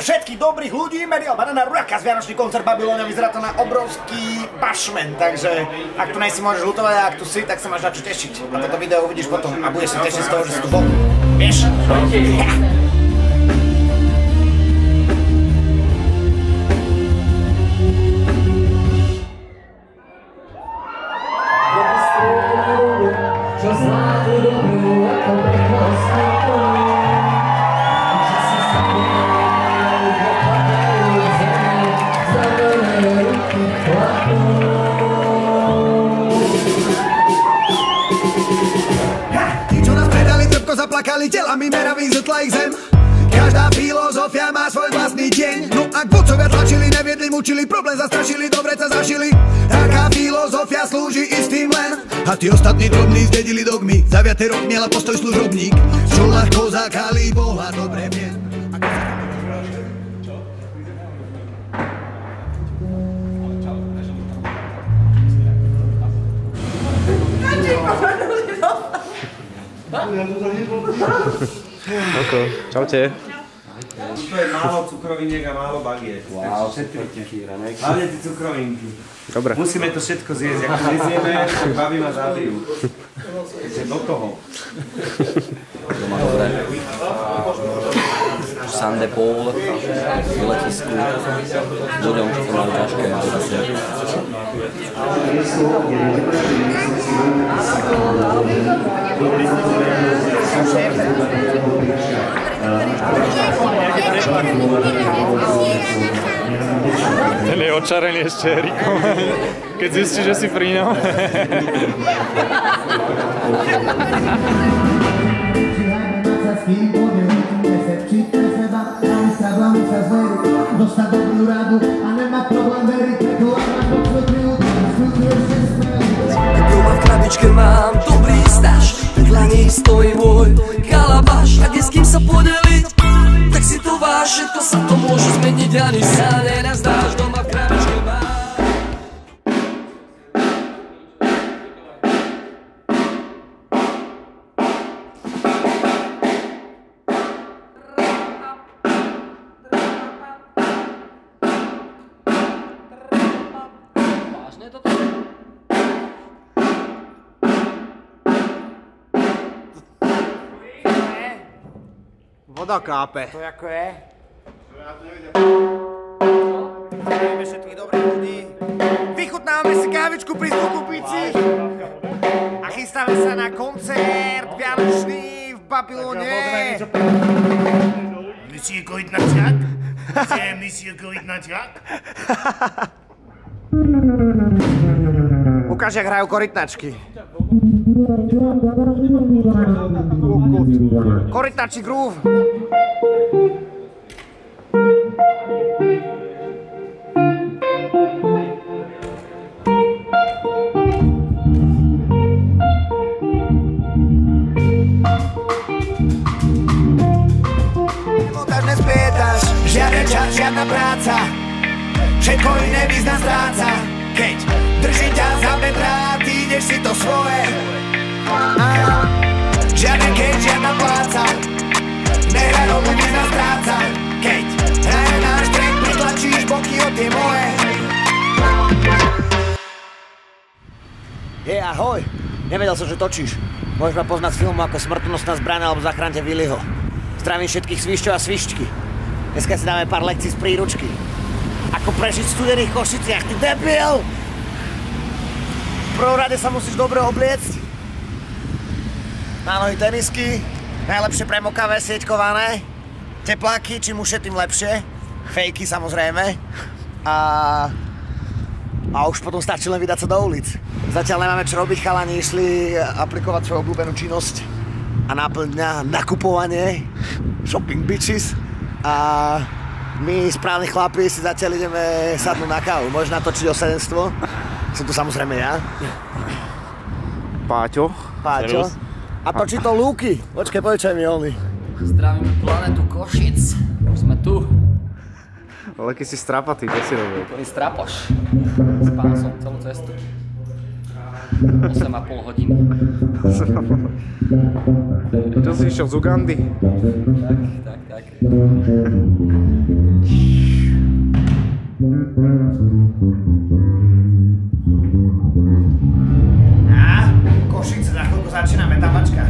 všetkých dobrých ľudí, Medial Banana Raka z Vianočný koncert Babylónia, vyzerá to na obrovský bašment, takže ak tu nejsi môžeš ľutovať a ak tu si, tak sa máš na čo tešiť. A toto video uvidíš potom a budeš sa tešiť z toho, že si tu bol. Vieš? Zaplakali telami meraví zrtla ich zem. Každá filozofia má svoj vlastný deň. No ak vodcovia tlačili, neviedli, mučili, problém zastrašili, dobre sa zašili. Taká filozofia slúži istým len. A tí ostatní drobní zdedili dogmy. Zaviaté rok miela postoj služobník. Čo ľahko zakali Boha dobre mien. Čaute. To je málo cukroviniek a málo bagiet. Wow, hlavne tie cukrovinky. Dobre. Musíme to všetko zjesť. Ak to nezjeme, tak babi ma zabijú. Takže do toho. Doma dobre. Sande Paul, v letisku, ľuďom, čo to majú ťažké. Ten je očarený ešte Erikom, keď zistí, že si pri ňom. Dostať dobrú radu a nemá problém veriť, preto ak na to chvíľu skúšuješ si spraviť. Doma v krabičke mám dobrý staž, vedľa nej stojí môj kalabaš. Ak je s kým sa podeliť, tak si to váš, všetko sa to môže zmeniť, ani sa nenazdáš. Doma v krabičke mám. Voda kápe. To ako je? Zdravíme všetkých dobrých ľudí. Vychutnávame si kávičku pri zvuku bicí. A chystáme sa na koncert Vianočný v Babylone. Monsieur Korytnačák? C'est Monsieur Korytnačák? Ukáž, jak hrajú korytnačky. Korytnačí groove. Montáž nesplietáš, žiaden čas, žiadna práca. Všetko iné význam stráca. Keď držím ťa za bedrá, ty ideš si to svoje. Žiaden keď, žiadna pláca. Nehra robu význam stráca. Keď hraje náš track, pritlačíš boky od tie moje. Ahoj. Nevedel som, že točíš. Môžeš ma poznať z filmu ako Smrtonosná zbraň alebo Zachránte Willyho. Zdravím všetkých svišťov a svišťky. Dneska si dáme pár lekcií z príručky. Ako prežiť v studených Košiciach, ty debil! V prvom rade sa musíš dobre obliecť. Na nohy tenisky, najlepšie premokavé, sieťkované. Tepláky, čím ušie, tým lepšie. Fejky samozrejme. A už potom stačí len vydať sa do ulic. Zatiaľ nemáme čo robiť, chalani išli aplikovať svoju obľúbenú činnosť a náplň dňa nakupovanie, shopping bitches. A my, správni chlapi, si zatiaľ ideme sadnúť na kávu. Môžeš natočiť osadenstvo? Som tu samozrejme ja. Páťo. A točí to Lúky. Počkej, povedz mi oni. Zdravíme planetu Košic. Už sme tu. Ale keď si strapatý, čo si robil? Ktorý strapaš. Spal som celú cestu. 8,5 hodiny. Čo si išiel z Ugandy? Tak. Košice, za chvíľku začína metavačka.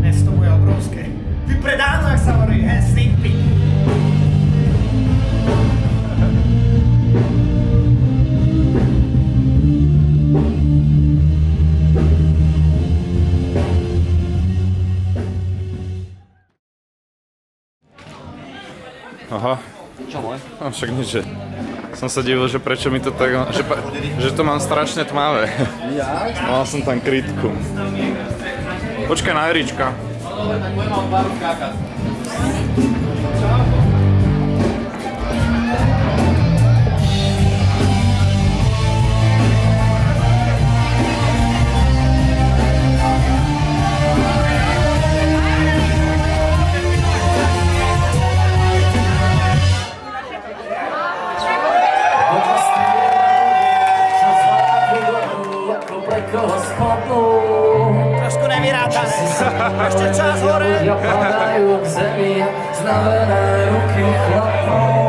Dnes to bude obrovské. Vypredáno, jak sa hovorí, sneak peek. Aha. Čo môj? No však nič, že som sa divil, že prečo mi to tak, že to mám strašne tmavé. Ja? Mal som tam krytku. Počkaj na Erička. Tak budem mal pár skákať. Trošku nevyrátané. Ešte čas hore. Padajú k zemi, znavené ruky chlapov.